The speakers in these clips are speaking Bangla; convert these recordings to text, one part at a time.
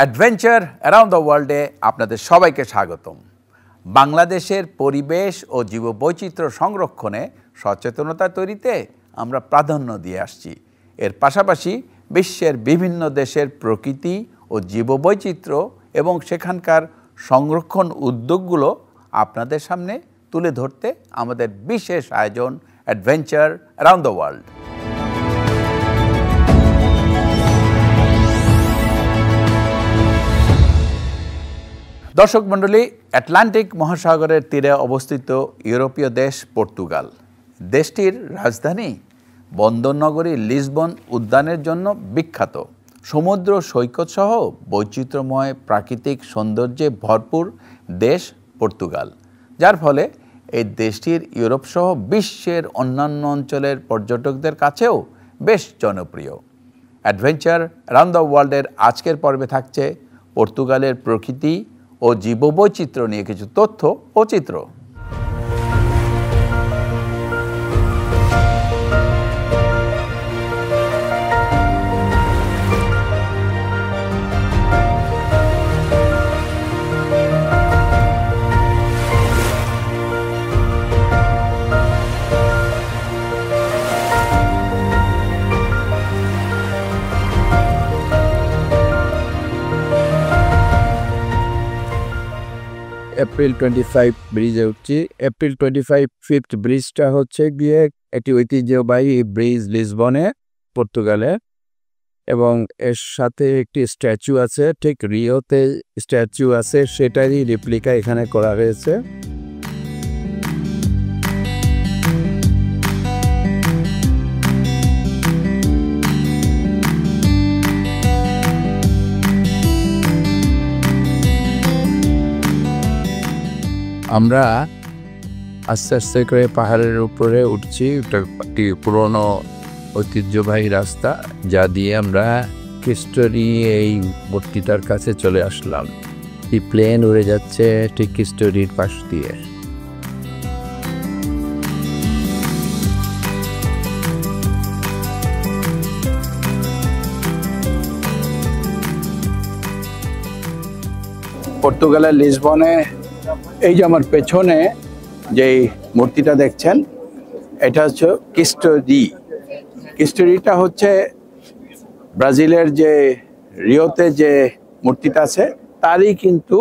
অ্যাডভেঞ্চার অ্যারাউন্ড দ্য ওয়ার্ল্ডে আপনাদের সবাইকে স্বাগতম। বাংলাদেশের পরিবেশ ও জীববৈচিত্র্য সংরক্ষণে সচেতনতা তৈরিতে আমরা প্রাধান্য দিয়ে আসছি। এর পাশাপাশি বিশ্বের বিভিন্ন দেশের প্রকৃতি ও জীববৈচিত্র্য এবং সেখানকার সংরক্ষণ উদ্যোগগুলো আপনাদের সামনে তুলে ধরতে আমাদের বিশেষ আয়োজন অ্যাডভেঞ্চার অ্যারাউন্ড দ্য ওয়ার্ল্ড। দর্শক মণ্ডলী, আটলান্টিক মহাসাগরের তীরে অবস্থিত ইউরোপীয় দেশ পর্তুগাল। দেশটির রাজধানী বন্দরনগরী লিসবন উদ্যানের জন্য বিখ্যাত। সমুদ্র সৈকতসহ বৈচিত্র্যময় প্রাকৃতিক সৌন্দর্যে ভরপুর দেশ পর্তুগাল, যার ফলে এই দেশটির ইউরোপসহ বিশ্বের অন্যান্য অঞ্চলের পর্যটকদের কাছেও বেশ জনপ্রিয়। অ্যাডভেঞ্চার অ্যারাউন্ড দ্য ওয়ার্ল্ডের আজকের পর্বে থাকছে পর্তুগালের প্রকৃতি ও জীববৈচিত্র্য নিয়ে কিছু তথ্য ও চিত্র। এপ্রিল 25 ব্রিজে উঠছি। এপ্রিল 25 ফিফথ ব্রিজটা হচ্ছে গিয়ে একটি ঐতিহ্যবাহী ব্রিজ লিসবনে, পর্তুগালে, এবং এর সাথে একটি স্ট্যাচু আছে, ঠিক রিওতে স্ট্যাচু আছে, সেটারই রেপ্লিকা এখানে করা হয়েছে। আমরা আস্তে আস্তে করে পাহাড়ের উপরে উঠছি। এটা একটি পুরনো ঐতিহ্যবাহী রাস্তা, যা দিয়ে আমরা কিস্টোরি এই মূর্তিটার কাছে চলে আসলাম। এই প্লেন উড়ে যাচ্ছে ঠিক কিস্টোরির পাশ দিয়ে। পর্তুগালের লিসবনে এই যে আমার পেছনে যেই মূর্তিটা দেখছেন, এটা হচ্ছে কিস্টোরিটা হচ্ছে ব্রাজিলের যে রিওতে যে মূর্তিটা আছে তারই কিন্তু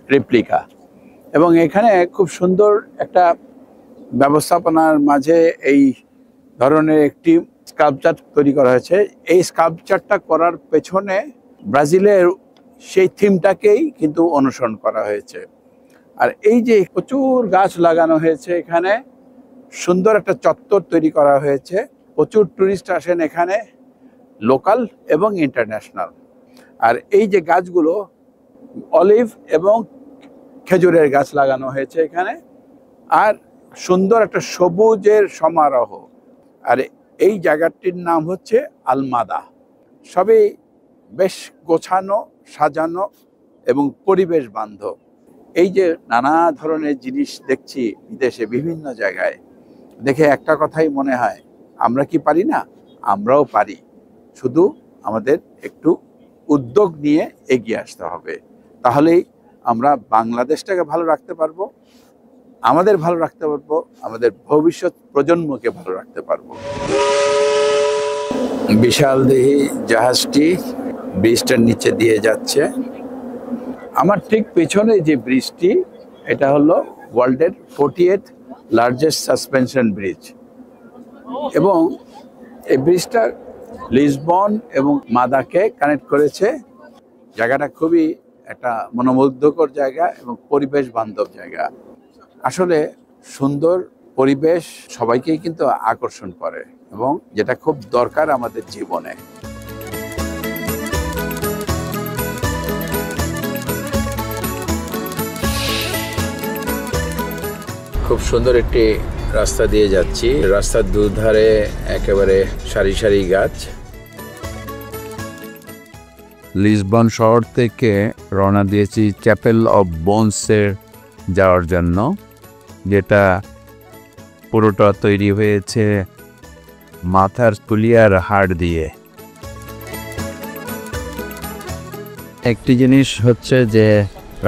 রেপ্লিকা। এবং এখানে খুব সুন্দর একটা ব্যবস্থাপনার মাঝে এই ধরনের একটি স্কাল্পচার তৈরি করা হয়েছে। এই স্কাল্পচারটা করার পেছনে ব্রাজিলের সেই থিমটাকেই কিন্তু অনুসরণ করা হয়েছে। আর এই যে প্রচুর গাছ লাগানো হয়েছে, এখানে সুন্দর একটা চত্বর তৈরি করা হয়েছে। প্রচুর টুরিস্ট আসেন এখানে, লোকাল এবং ইন্টারন্যাশনাল। আর এই যে গাছগুলো অলিভ এবং খেজুরের গাছ লাগানো হয়েছে এখানে, আর সুন্দর একটা সবুজের সমারোহ। আর এই জায়গাটির নাম হচ্ছে আলমাদা। সবই বেশ গোছানো, সাজানো এবং পরিবেশ বান্ধব। এই যে নানা ধরনের জিনিস দেখছি বিদেশে বিভিন্ন জায়গায়, দেখে একটা কথাই মনে হয়, আমরা কি পারি না? আমরাও পারি, শুধু আমাদের একটু উদ্যোগ নিয়ে এগিয়ে আসতে হবে। তাহলেই আমরা বাংলাদেশটাকে ভালো রাখতে পারবো, আমাদের ভালো রাখতে পারবো, আমাদের ভবিষ্যৎ প্রজন্মকে ভালো রাখতে পারবো। বিশালদেহী জাহাজটি ব্রিজটার নিচে দিয়ে যাচ্ছে। আমার ঠিক পেছনে যে ব্রিজটি, এটা হলো ওয়ার্ল্ডের 48th লার্জেস্ট সাসপেনশন ব্রিজ। এবং এই ব্রিজটা লিসবন এবং মাদাকে কানেক্ট করেছে। জায়গাটা খুবই একটা মনোমুগ্ধকর জায়গা এবং পরিবেশ বান্ধব জায়গা। আসলে সুন্দর পরিবেশ সবাইকেই কিন্তু আকর্ষণ করে, এবং যেটা খুব দরকার আমাদের জীবনে। খুব সুন্দর একটি রাস্তা দিয়ে যাচ্ছি। রাস্তার দুধারে একেবারে সারি সারি গাছ। লিসবন শহর থেকে রওনা দিয়েছি চ্যাপেল অফ বোনসে যাওয়ার জন্য, যেটা পুরোটা তৈরি হয়েছে মাথার তুলিয়ার হাড় দিয়ে। একটি জিনিস হচ্ছে যে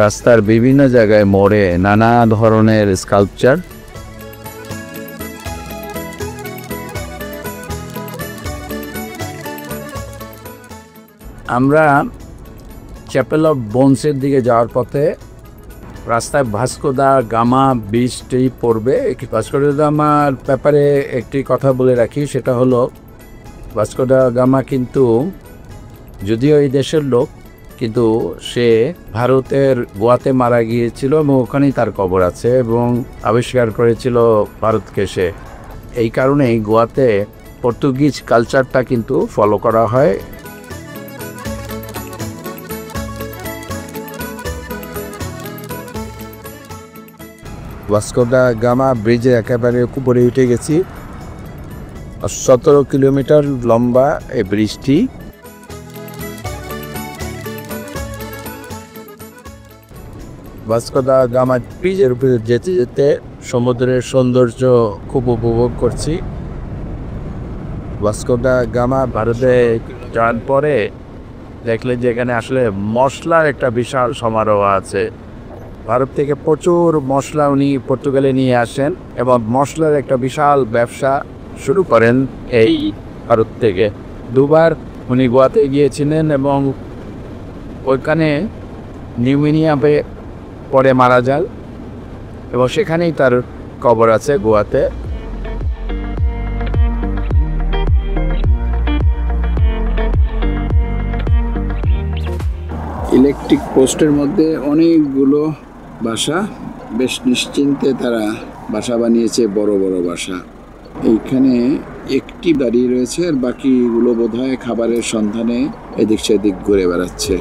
রাস্তার বিভিন্ন জায়গায় মোড়ে নানা ধরনের স্কাল্পচার। আমরা চ্যাপেল অফ বোনসের দিকে যাওয়ার পথে রাস্তায় ভাস্কো দা গামা ব্রিজটি পড়বে। ভাস্কো দা গামার ব্যাপারে একটি কথা বলে রাখি, সেটা হলো ভাস্কো দা গামা কিন্তু যদিও এই দেশের লোক, কিন্তু সে ভারতের গোয়াতে মারা গিয়েছিল এবং ওখানেই তার কবর আছে এবং আবিষ্কার করেছিল ভারতকে সে। এই কারণেই গোয়াতে পর্তুগিজ কালচারটা কিন্তু ফলো করা হয়। ভাস্কো দা গামা ব্রিজে একেবারে উপরে উঠে গেছি। 17 কিলোমিটার লম্বা এই ব্রিজটি। ভাস্কো দা গামা ব্রিজের উপরে যেতে যেতে সমুদ্রের সৌন্দর্য খুব উপভোগ করছি। ভাস্কো দা গামা ভারতে যাওয়ার পরে দেখলে যে এখানে আসলে মশলার একটা বিশাল সমারোহ আছে। ভারত থেকে প্রচুর মশলা উনি পর্তুগালে নিয়ে আসেন এবং মশলার একটা বিশাল ব্যবসা শুরু করেন এই ভারত থেকে। দুবার উনি গোয়াতে গিয়েছিলেন এবং ওইখানে নিউমোনিয়াতে পরে মারা যান এবং সেখানেই তার কবর আছে গোয়াতে। ইলেকট্রিক পোস্টের মধ্যে অনেকগুলো বাসা, বেশ নিশ্চিন্তে তারা বাসা বানিয়েছে, বড় বড় বাসা। এইখানে একটি দাঁড়িয়ে রয়েছে আর বাকিগুলো বোধহয় খাবারের সন্ধানে এদিক সেদিক ঘুরে বেড়াচ্ছে।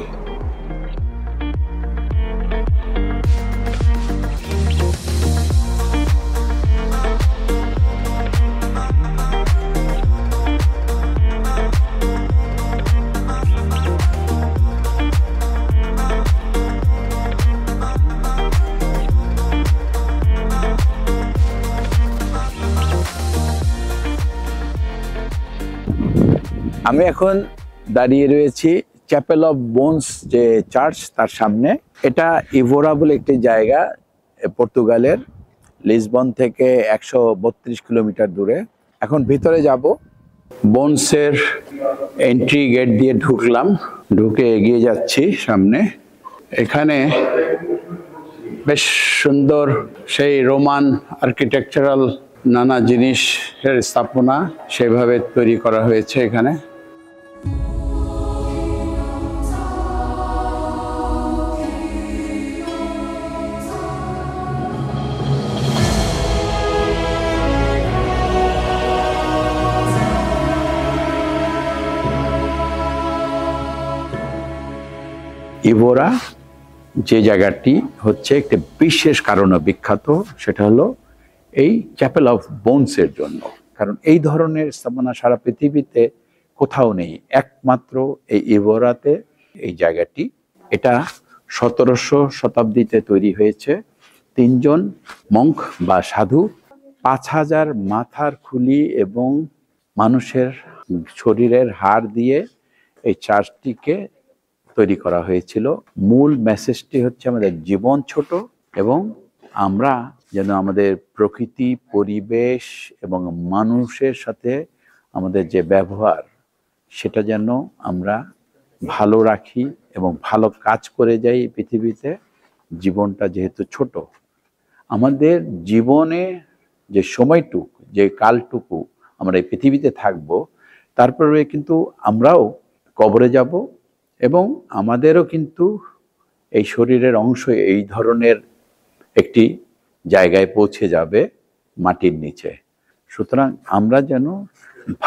আমি এখন দাঁড়িয়ে রয়েছি চ্যাপেল অফ বোনস যে চার্চ তার সামনে। এটা ইভোরা বলে একটি জায়গা, পর্তুগালের লিসবন থেকে 132 কিলোমিটার দূরে। এখন ভিতরে যাব। বোনসের এন্ট্রি গেট দিয়ে ঢুকলাম, ঢুকে এগিয়ে যাচ্ছি সামনে। এখানে বেশ সুন্দর সেই রোমান আর্কিটেকচারাল নানা জিনিসের স্থাপনা সেভাবে তৈরি করা হয়েছে এখানে। ইভোরা যে জায়গাটি হচ্ছে একটি বিশেষ কারণে বিখ্যাত, সেটা হলো এই চ্যাপেল অফ বোনসের জন্য। কারণ এই ধরনের স্থাপনা সারা পৃথিবীতে কোথাও নেই, একমাত্র এই ইভোরাতে এই জায়গাটি। এটা 1700 শতাব্দীতে তৈরি হয়েছে। 3 জন মঙ্ক বা সাধু 5000 মাথার খুলি এবং মানুষের শরীরের হাড় দিয়ে এই চার্চটিকে তৈরি করা হয়েছিল। মূল মেসেজটি হচ্ছে আমাদের জীবন ছোট এবং আমরা যেন আমাদের প্রকৃতি, পরিবেশ এবং মানুষের সাথে আমাদের যে ব্যবহার সেটা যেন আমরা ভালো রাখি এবং ভালো কাজ করে যাই পৃথিবীতে। জীবনটা যেহেতু ছোট, আমাদের জীবনে যে সময়টুকু, যে কালটুকু আমরা এই পৃথিবীতে থাকব, তারপরে কিন্তু আমরাও কবরে যাব এবং আমাদেরও কিন্তু এই শরীরের অংশ এই ধরনের একটি জায়গায় পৌঁছে যাবে মাটির নিচে। সুতরাং আমরা যেন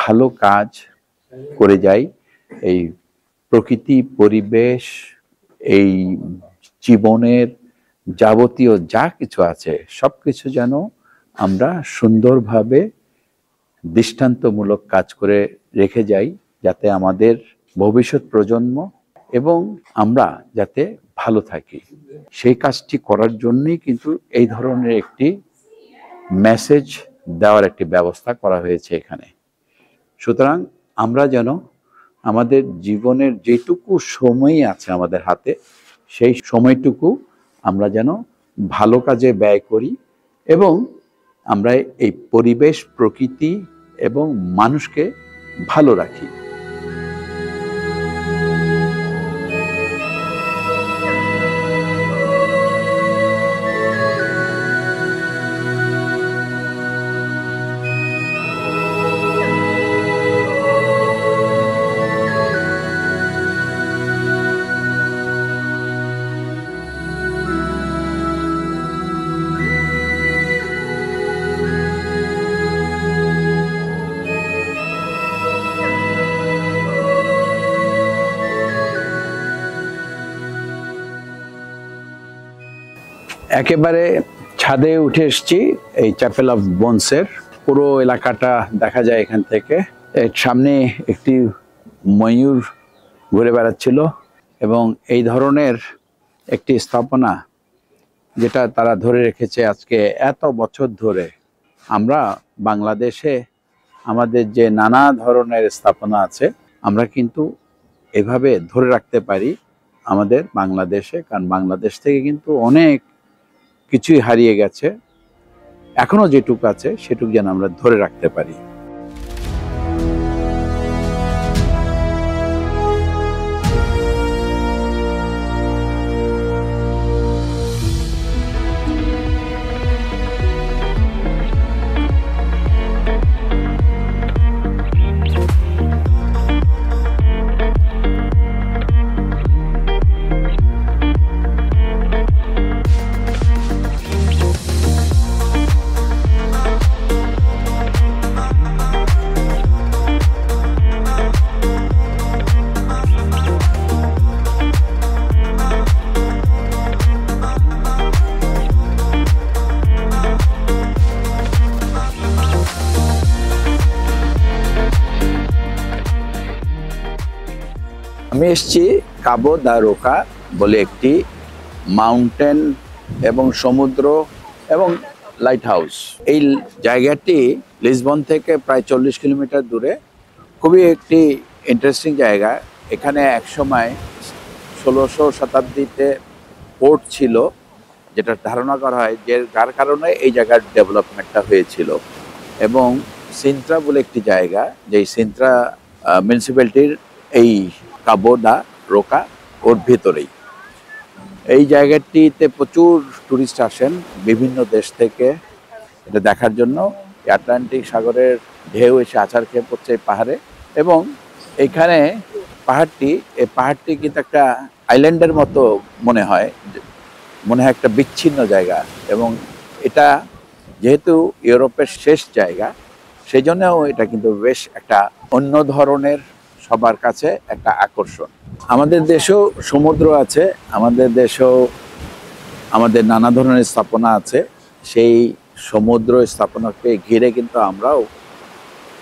ভালো কাজ করে যাই, এই প্রকৃতি, পরিবেশ, এই জীবনের যাবতীয় যা কিছু আছে সব কিছু যেন আমরা সুন্দরভাবে দৃষ্টান্তমূলক কাজ করে রেখে যাই, যাতে আমাদের ভবিষ্যৎ প্রজন্ম এবং আমরা যাতে ভালো থাকি। সেই কাজটি করার জন্যই কিন্তু এই ধরনের একটি মেসেজ দেওয়ার একটি ব্যবস্থা করা হয়েছে এখানে। সুতরাং আমরা যেন আমাদের জীবনের যেটুকু সময় আছে আমাদের হাতে, সেই সময়টুকু আমরা যেন ভালো কাজে ব্যয় করি এবং আমরা এই পরিবেশ, প্রকৃতি এবং মানুষকে ভালো রাখি। একেবারে ছাদে উঠে এসেছি এই চ্যাপেল অফ বোনসের। পুরো এলাকাটা দেখা যায় এখান থেকে। এর সামনে একটি ময়ূর ঘুরে বেড়াচ্ছিল এবং এই ধরনের একটি স্থাপনা যেটা তারা ধরে রেখেছে আজকে এত বছর ধরে। আমরা বাংলাদেশে আমাদের যে নানা ধরনের স্থাপনা আছে, আমরা কিন্তু এভাবে ধরে রাখতে পারি আমাদের বাংলাদেশে, কারণ বাংলাদেশ থেকে কিন্তু অনেক কিছুই হারিয়ে গেছে। এখনো যেটুকু আছে সেটুকু যেন আমরা ধরে রাখতে পারি। আমি এসেছি কাবো দা রোকা বলে একটি মাউন্টেন এবং সমুদ্র এবং লাইট হাউস। এই জায়গাটি লিসবন থেকে প্রায় 40 কিলোমিটার দূরে। খুবই একটি ইন্টারেস্টিং জায়গা। এখানে একসময় 16শো শতাব্দীতে পোর্ট ছিল, যেটা ধারণা করা হয় যে যার কারণে এই জায়গার ডেভেলপমেন্টটা হয়েছিল। এবং সিন্ত্রা বলে একটি জায়গা, যেই সিন্ত্রা মিউনিসিপ্যালিটির এই কাবো দা রোকা ওর ভেতরেই। এই জায়গাটিতে প্রচুর টুরিস্ট আসেন বিভিন্ন দেশ থেকে এটা দেখার জন্য। আটলান্টিক সাগরের ঢেউ এসে আছাড় খেয়ে পড়ছে এই পাহাড়ে। এবং এখানে এই পাহাড়টি কিন্তু একটা আইল্যান্ডের মতো মনে হয় একটা বিচ্ছিন্ন জায়গা। এবং এটা যেহেতু ইউরোপের শেষ জায়গা, সেই জন্যও এটা কিন্তু বেশ একটা অন্য ধরনের, সবার কাছে একটা আকর্ষণ। আমাদের দেশেও সমুদ্র আছে, আমাদের দেশেও আমাদের নানা ধরনের স্থাপনা আছে। সেই সমুদ্র স্থাপনাকে ঘিরে কিন্তু আমরাও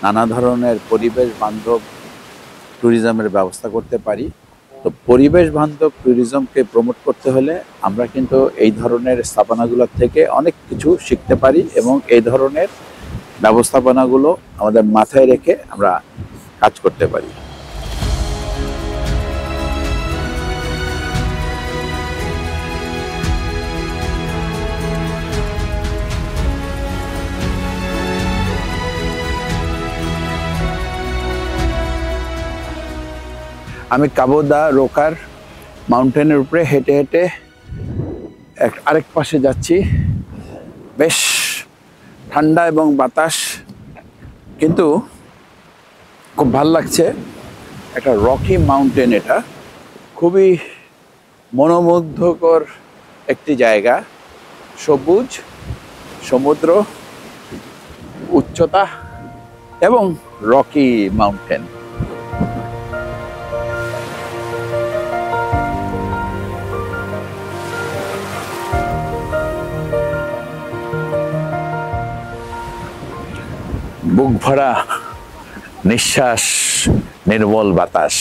নানা ধরনের পরিবেশ বান্ধব ট্যুরিজমের ব্যবস্থা করতে পারি। তো পরিবেশ বান্ধব ট্যুরিজমকে প্রমোট করতে হলে আমরা কিন্তু এই ধরনের স্থাপনাগুলোর থেকে অনেক কিছু শিখতে পারি এবং এই ধরনের ব্যবস্থাপনাগুলো আমাদের মাথায় রেখে আমরা কাজ করতে পারি। আমি কাবো দা রোকার মাউন্টেনের উপরে হেঁটে হেঁটে আরেক পাশে যাচ্ছি। বেশ ঠান্ডা এবং বাতাস, কিন্তু খুব ভাল লাগছে। একটা রকি মাউন্টেন, এটা খুবই মনোমুগ্ধকর একটি জায়গা। সবুজ, সমুদ্র, উচ্চতা এবং রকি মাউন্টেন। বুক ভরা নিঃশ্বাস, নির্মল বাতাস।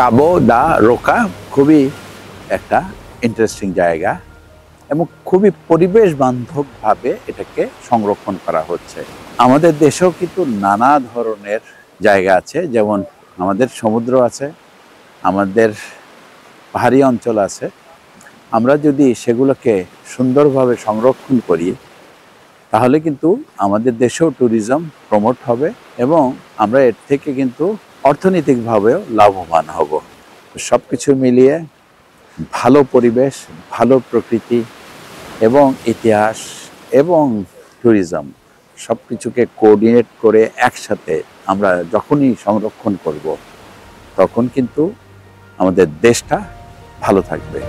কাবো দা রোকা খুবই একটা ইন্টারেস্টিং জায়গা এবং খুবই পরিবেশ বান্ধবভাবে এটাকে সংরক্ষণ করা হচ্ছে। আমাদের দেশেও কিন্তু নানা ধরনের জায়গা আছে, যেমন আমাদের সমুদ্র আছে, আমাদের পাহাড়ি অঞ্চল আছে। আমরা যদি সেগুলোকে সুন্দরভাবে সংরক্ষণ করি তাহলে কিন্তু আমাদের দেশেও ট্যুরিজম প্রমোট হবে এবং আমরা এর থেকে কিন্তু অর্থনৈতিকভাবেও লাভবান হব। সব কিছু মিলিয়ে ভালো পরিবেশ, ভালো প্রকৃতি এবং ইতিহাস এবং ট্যুরিজম সব কিছুকে কোঅর্ডিনেট করে একসাথে আমরা যখনই সংরক্ষণ করব তখন কিন্তু আমাদের দেশটা ভালো থাকবে।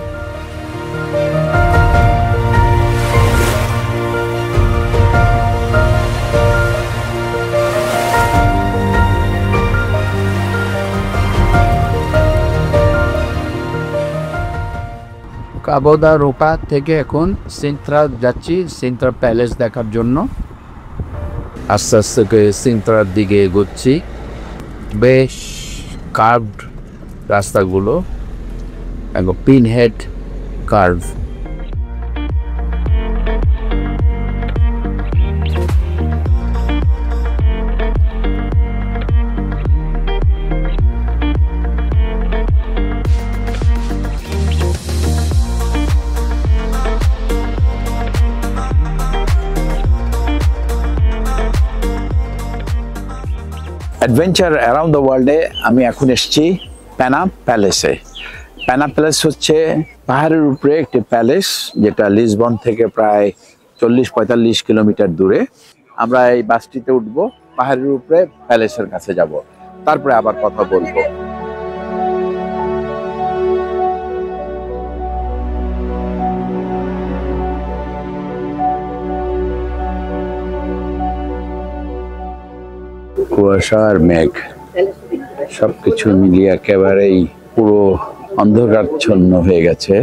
কাবো দা রোকা থেকে এখন সিন্ত্রা যাচ্ছি সিন্ত্রা প্যালেস দেখার জন্য। আস্তে আস্তে করে সিন্ত্রার দিকে এগোচ্ছি। বেশ কার্ভড রাস্তাগুলো, একদম pin head curve. Adventure around the ওয়ার্ল্ডে আমি এখন এসেছি প্যানা প্যালেসে। প্যানা প্যালেস হচ্ছে পাহাড়ের উপরে একটি প্যালেস, যেটা লিসবন থেকে প্রায় 40-45 কিলোমিটার দূরে। আমরা এই বাসটিতে উঠবো, পাহাড়ের উপরে প্যালেসের কাছে যাব, তারপরে আবার কথা বলবো। কুয়াশা আর মেঘ সবকিছু মিলিয়ে একেবারেই পুরো অন্ধকারচ্ছন্ন হয়ে গেছে।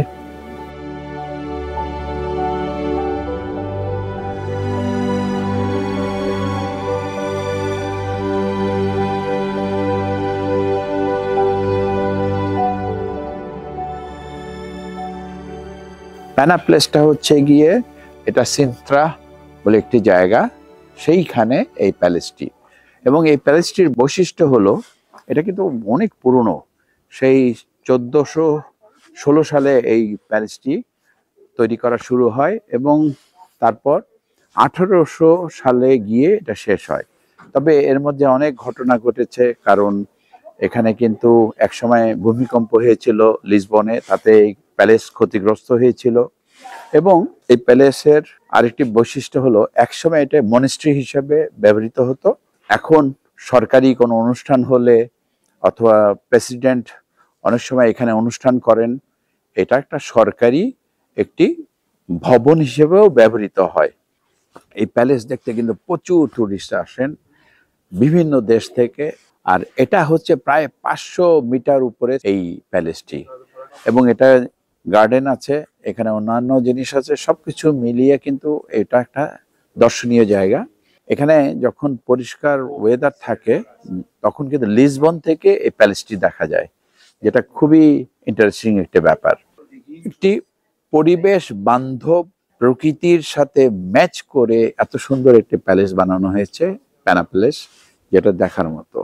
প্যানা প্লেসটা হচ্ছে গিয়ে এটা সিন্ত্রা বলে একটি জায়গা, সেইখানে এই প্যালেসটি। এবং এই প্যালেসটির বৈশিষ্ট্য হলো এটা কিন্তু অনেক পুরনো, সেই 1416 সালে এই প্যালেসটি তৈরি করা শুরু হয় এবং তারপর 1800 সালে গিয়ে এটা শেষ হয়। তবে এর মধ্যে অনেক ঘটনা ঘটেছে, কারণ এখানে কিন্তু একসময় ভূমিকম্প হয়েছিল লিসবনে, তাতে এই প্যালেস ক্ষতিগ্রস্ত হয়েছিল। এবং এই প্যালেসের আরেকটি বৈশিষ্ট্য হলো একসময় এটা মনেস্ট্রি হিসেবে ব্যবহৃত হতো। এখন সরকারি কোনো অনুষ্ঠান হলে অথবা প্রেসিডেন্ট অনেক সময় এখানে অনুষ্ঠান করেন, এটা একটা সরকারি একটি ভবন হিসেবেও ব্যবহৃত হয়। এই প্যালেস দেখতে কিন্তু প্রচুর টুরিস্ট আসেন বিভিন্ন দেশ থেকে। আর এটা হচ্ছে প্রায় 500 মিটার উপরে এই প্যালেসটি, এবং এটা গার্ডেন আছে, এখানে অন্যান্য জিনিস আছে, সবকিছু মিলিয়ে কিন্তু এটা একটা দর্শনীয় জায়গা। এখানে যখন পরিষ্কার ওয়েদার থাকে তখন কিন্তু লিসবন থেকে এই প্যালেসটি দেখা যায়, যেটা খুবই ইন্টারেস্টিং একটি ব্যাপার। একটি পরিবেশ বান্ধব প্রকৃতির সাথে ম্যাচ করে এত সুন্দর একটি প্যালেস বানানো হয়েছে, প্যানা প্যালেস, যেটা দেখার মতো।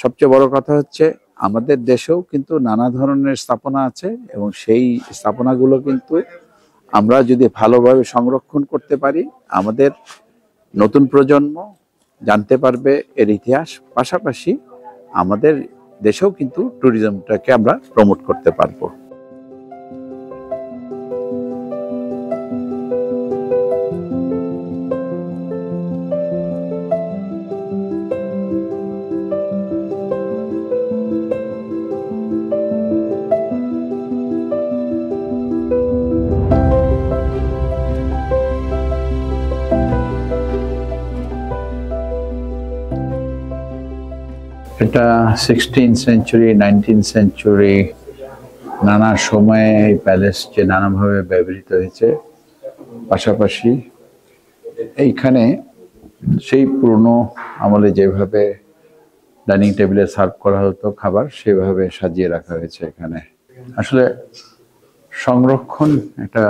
সবচেয়ে বড় কথা হচ্ছে আমাদের দেশেও কিন্তু নানা ধরনের স্থাপনা আছে এবং সেই স্থাপনাগুলো কিন্তু আমরা যদি ভালোভাবে সংরক্ষণ করতে পারি আমাদের নতুন প্রজন্ম জানতে পারবে এর ইতিহাস, পাশাপাশি আমাদের দেশেও কিন্তু ট্যুরিজমটাকে আমরা প্রমোট করতে পারবো। এটা 16th সেঞ্চুরি 19th সেঞ্চুরি নানা সময়ে এই প্যালেস যে নানাভাবে ব্যবহৃত হয়েছে। পাশাপাশি এইখানে সেই পুরনো আমলে যেভাবে ডাইনিং টেবিলে সার্ভ করা হতো খাবার, সেভাবে সাজিয়ে রাখা হয়েছে এখানে। আসলে সংরক্ষণ একটা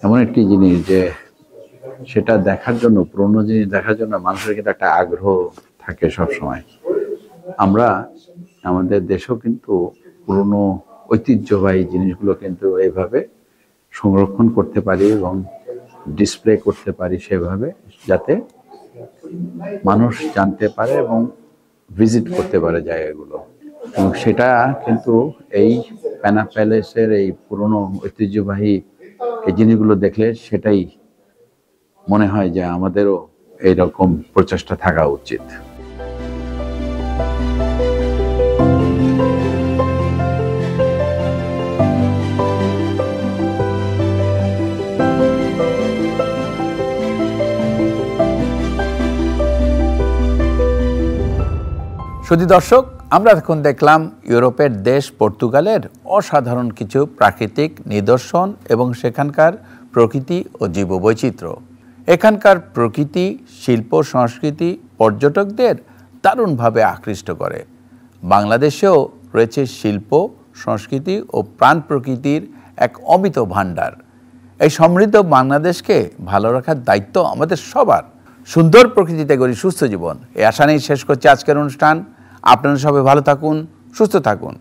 এমন একটি জিনিস যে সেটা দেখার জন্য, পুরনো জিনিস দেখার জন্য মানুষের কিন্তু একটা আগ্রহ থাকে সব সময়। আমরা আমাদের দেশেও কিন্তু পুরনো ঐতিহ্যবাহী জিনিসগুলো কিন্তু এইভাবে সংরক্ষণ করতে পারি এবং ডিসপ্লে করতে পারি সেভাবে, যাতে মানুষ জানতে পারে এবং ভিজিট করতে পারে জায়গাগুলো। এবং সেটা কিন্তু এই প্যানা প্যালেসের এই পুরনো ঐতিহ্যবাহী এই জিনিসগুলো দেখলে সেটাই মনে হয় যে আমাদেরও এইরকম প্রচেষ্টা থাকা উচিত। শুধু দর্শক, আমরা এখন দেখলাম ইউরোপের দেশ পর্তুগালের অসাধারণ কিছু প্রাকৃতিক নিদর্শন এবং সেখানকার প্রকৃতি ও জীববৈচিত্র্য। এখানকার প্রকৃতি, শিল্প, সংস্কৃতি পর্যটকদের দারুণভাবে আকৃষ্ট করে। বাংলাদেশেও রয়েছে শিল্প, সংস্কৃতি ও প্রাণ প্রকৃতির এক অমিত ভাণ্ডার। এই সমৃদ্ধ বাংলাদেশকে ভালো রাখার দায়িত্ব আমাদের সবার। সুন্দর প্রকৃতিতে গড়ি সুস্থ জীবন, এই আশা নিয়ে শেষ করছি আজকের অনুষ্ঠান। আপনারা সবাই ভালো থাকুন, সুস্থ থাকুন।